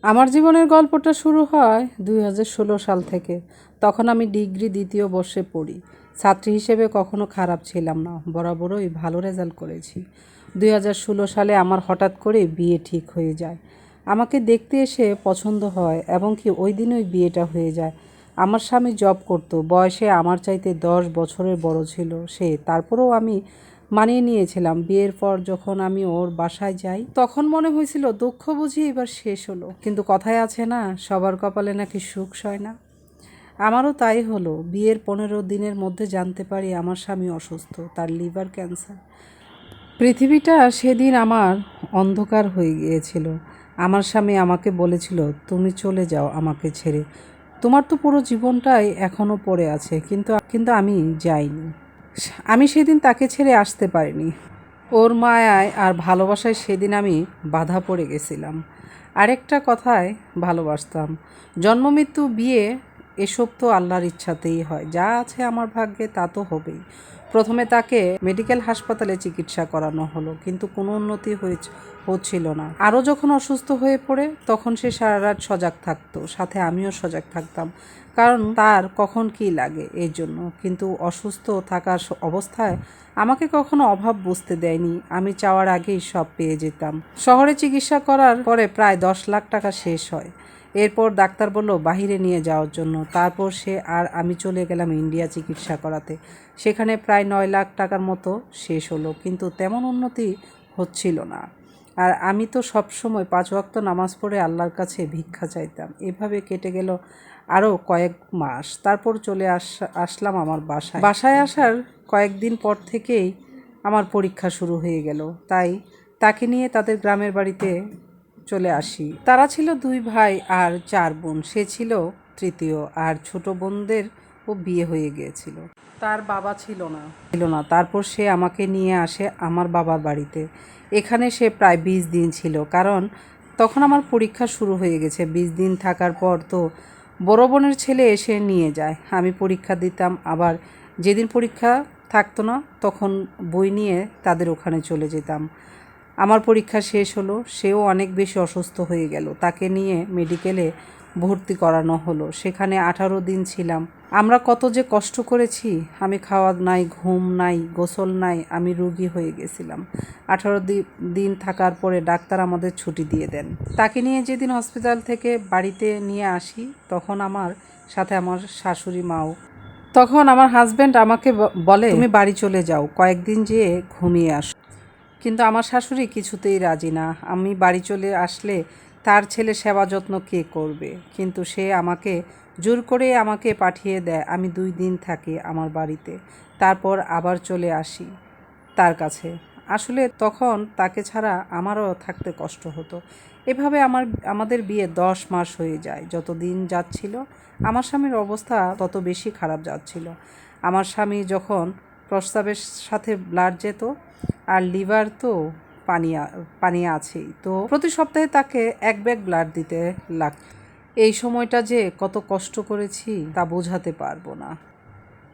আমার জীবনের গল্পটা শুরু হয় 2016 সাল থেকে। তখন আমি ডিগ্রি দ্বিতীয় বর্ষে পড়ি। ছাত্রী হিসেবে কখনো খারাপ ছিলাম না, বরাবরই ভালো রেজাল্ট করেছি। 2016 সালে আমার হঠাৎ করে বিয়ে ঠিক হয়ে যায়। আমাকে দেখতে এসে পছন্দ হয় এবং কি ওই দিনই বিয়েটা হয়ে যায়। আমার স্বামী জব করতো, বয়সে আমার চাইতে 10 বছরের বড় ছিল সে। তারপরেও আমি মানিয়ে নিয়েছিলাম। বিয়ের পর যখন আমি ওর বাসায় যাই তখন মনে হয়েছিল দুঃখ বুঝি এবার শেষ হলো। কিন্তু কথায় আছে না, সবার কপালে নাকি সুখ সয় না। আমারও তাই হলো। বিয়ের 15 দিনের মধ্যে জানতে পারি আমার স্বামী অসুস্থ, তার লিভার ক্যান্সার। পৃথিবীটা সেদিন আমার অন্ধকার হয়ে গিয়েছিল। আমার স্বামী আমাকে বলেছিল, তুমি চলে যাও আমাকে ছেড়ে, তোমার তো পুরো জীবনটাই এখনও পড়ে আছে। কিন্তু আমি যাইনি। আমি সেদিন তাকে ছেড়ে আসতে পারিনি। ওর মায়ায় আর ভালোবাসায় সেদিন আমি বাধা পড়ে গেছিলাম। আরেকটা কথায় ভালোবাসতাম। জন্ম মৃত্যু বিয়ে এসব তো আল্লাহর ইচ্ছাতেই হয়। যা আছে আমার ভাগ্যে তা তো হবেই। প্রথমে তাকে মেডিকেল হাসপাতালে চিকিৎসা করানো হলো, কিন্তু কোনো উন্নতি হচ্ছিল না। আরও যখন অসুস্থ হয়ে পড়ে তখন সে সারা রাত সজাগ থাকতো, সাথে আমিও সজাগ থাকতাম, কারণ তার কখন কী লাগে এই জন্য। কিন্তু অসুস্থ থাকার অবস্থায় আমাকে কখনো অভাব বুঝতে দেয়নি। আমি চাওয়ার আগেই সব পেয়ে যেতাম। শহরে চিকিৎসা করার পরে প্রায় 10 লাখ টাকা শেষ হয়। এরপর ডাক্তার বলল বাহিরে নিয়ে যাওয়ার জন্য। তারপর সে আর আমি চলে গেলাম ইন্ডিয়া চিকিৎসা করাতে। সেখানে প্রায় 9 লাখ টাকার মতো শেষ হলো, কিন্তু তেমন উন্নতি হচ্ছিল না। আর আমি তো সবসময় 5 ওয়াক্ত নামাজ পড়ে আল্লাহর কাছে ভিক্ষা চাইতাম। এভাবে কেটে গেল আরও কয়েক মাস। তারপর চলে আসলাম আমার বাসায়। বাসায় আসার কয়েকদিন পর থেকেই আমার পরীক্ষা শুরু হয়ে গেল। তাই তাকে নিয়ে তাদের গ্রামের বাড়িতে চলে আসি। তারা ছিল 2 ভাই আর 4 বোন। সে ছিল তৃতীয়। আর ছোট বোনদেরও বিয়ে হয়ে গিয়েছিল। তার বাবা ছিল না। তারপর সে আমাকে নিয়ে আসে আমার বাবার বাড়িতে। এখানে সে প্রায় 20 দিন ছিল, কারণ তখন আমার পরীক্ষা শুরু হয়ে গেছে। 20 দিন থাকার পর তো বড় বোনের ছেলে এসে নিয়ে যায়। আমি পরীক্ষা দিতাম, আবার যেদিন পরীক্ষা থাকতো না তখন বই নিয়ে তাদের ওখানে চলে যেতাম। আমার পরীক্ষা শেষ হলো, সেও অনেক বেশি অসুস্থ হয়ে গেল। তাকে নিয়ে মেডিকেলে ভর্তি করানো হলো। সেখানে 18 দিন ছিলাম। আমরা কত যে কষ্ট করেছি। আমি খাওয়া নাই, ঘুম নাই, গোসল নাই, আমি রোগী হয়ে গেছিলাম। 18 দিন থাকার পরে ডাক্তার আমাদের ছুটি দিয়ে দেন। তাকে নিয়ে যেদিন হসপিটাল থেকে বাড়িতে নিয়ে আসি তখন আমার সাথে আমার শাশুড়ি মাও। তখন আমার হাজব্যান্ড আমাকে বলে, তুমি বাড়ি চলে যাও, কয়েকদিন যেয়ে ঘুমিয়ে আসো। কিন্তু আমার শাশুড়ি কিছুতেই রাজি না। আমি বাড়ি চলে আসলে তার ছেলে সেবা যত্ন কে করবে? কিন্তু সে আমাকে জোর করে আমাকে পাঠিয়ে দেয়। আমি 2 দিন থাকি আমার বাড়িতে, তারপর আবার চলে আসি তার কাছে। আসলে তখন তাকে ছাড়া আমারও থাকতে কষ্ট হতো। এভাবে আমাদের বিয়ে 10 মাস হয়ে যায়। যত দিন যাচ্ছিল আমার স্বামীর অবস্থা তত বেশি খারাপ যাচ্ছিল। আমার স্বামী যখন প্রস্রাবের সাথে ব্লাড যেত, আর লিভার তো পানি আছেই, তো প্রতি সপ্তাহে তাকে 1 ব্যাগ ব্লাড দিতে লাগত। এই সময়টা যে কত কষ্ট করেছি তা বোঝাতে পারবো না।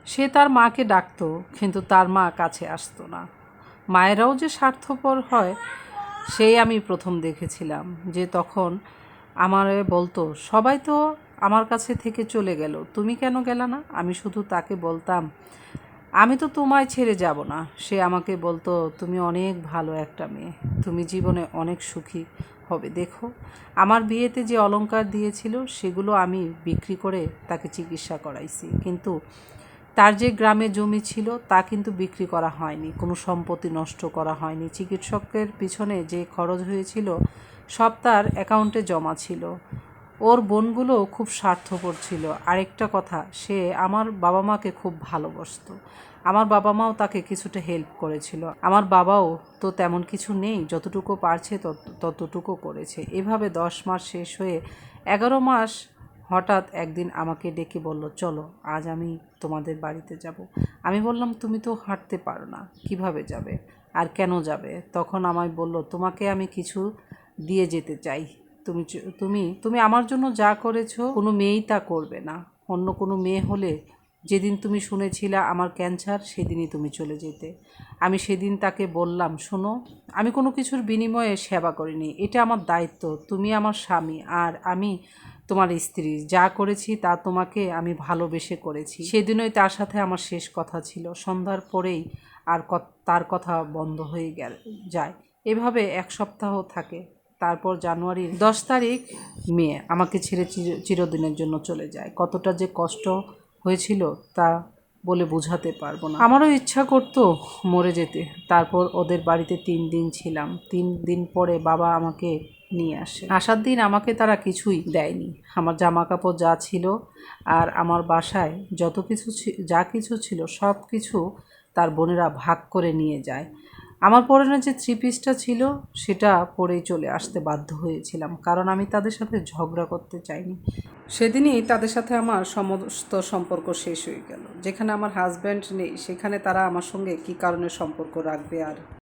সে তার মাকে ডাকতো, কিন্তু তার মা কাছে আসতো না। মায়েরাও যে স্বার্থপর হয় সেই আমি প্রথম দেখেছিলাম। যে তখন আমারে বলতো, সবাই তো আমার কাছে থেকে চলে গেল, তুমি কেন গেলা না? আমি শুধু তাকে বলতাম, আমি তো তোমায় ছেড়ে যাব না। সে আমাকে বলতো, তুমি অনেক ভালো একটা মেয়ে, তুমি জীবনে অনেক সুখী হবে। দেখো, আমার বিয়েতে যে অলংকার দিয়েছিল সেগুলো আমি বিক্রি করে তাকে চিকিৎসা করাইছি। কিন্তু তার যে গ্রামে জমি ছিল তা কিন্তু বিক্রি করা হয়নি, কোনো সম্পত্তি নষ্ট করা হয়নি। চিকিৎসকের পিছনে যে খরচ হয়েছিল সব তার অ্যাকাউন্টে জমা ছিল। ওর বোনগুলো খুব স্বার্থপর ছিল। আরেকটা কথা, সে আমার বাবা মাকে খুব ভালোবাসতো। আমার বাবা মাও তাকে কিছুটা হেল্প করেছিল। আমার বাবাও তো তেমন কিছু নেই, যতটুকু পারছে ততটুকু করেছে। এভাবে 10 মাস শেষ হয়ে 11 মাস হঠাৎ একদিন আমাকে ডেকে বলল, চলো আজ আমি তোমাদের বাড়িতে যাব। আমি বললাম, তুমি তো হাঁটতে পারো না, কিভাবে যাবে আর কেন যাবে? তখন আমায় বলল, তোমাকে আমি কিছু দিয়ে যেতে চাই। তুমি তুমি তুমি আমার জন্য যা করেছো কোনো মেয়েই তা করবে না। অন্য কোনো মেয়ে হলে যেদিন তুমি শুনেছিলে আমার ক্যান্সার সেদিনই তুমি চলে যেতে। আমি সেদিন তাকে বললাম, শোনো, আমি কোনো কিছুর বিনিময়ে সেবা করিনি, এটা আমার দায়িত্ব। তুমি আমার স্বামী আর আমি তোমার স্ত্রী। যা করেছি তা তোমাকে আমি ভালোবেসে করেছি। সেদিনই তার সাথে আমার শেষ কথা ছিল। সন্ধ্যার পরেই আর তার কথা বন্ধ হয়ে যায়। এভাবে এক সপ্তাহ থাকে। তারপর জানুয়ারির 10 তারিখ মেয়ে আমাকে ছেড়ে চিরদিনের জন্য চলে যায়। কতটা যে কষ্ট হয়েছিল তা বলে বোঝাতে পারবো না। আমারও ইচ্ছা করতো মরে যেতে। তারপর ওদের বাড়িতে 3 দিন ছিলাম। 3 দিন পরে বাবা আমাকে নিয়ে আসে। আসার দিন আমাকে তারা কিছুই দেয়নি। আমার জামা কাপড় যা ছিল আর আমার বাসায় যা কিছু ছিল সব কিছু তার বোনেরা ভাগ করে নিয়ে যায়। আমার পরনে যে 3 পিসটা ছিল সেটা পরেই চলে আসতে বাধ্য হয়েছিলাম, কারণ আমি তাদের সাথে ঝগড়া করতে চাইনি। সেদিনই তাদের সাথে আমার সমস্ত সম্পর্ক শেষ হয়ে গেল। যেখানে আমার হাজব্যান্ড নেই সেখানে তারা আমার সঙ্গে কী কারণে সম্পর্ক রাখবে আর।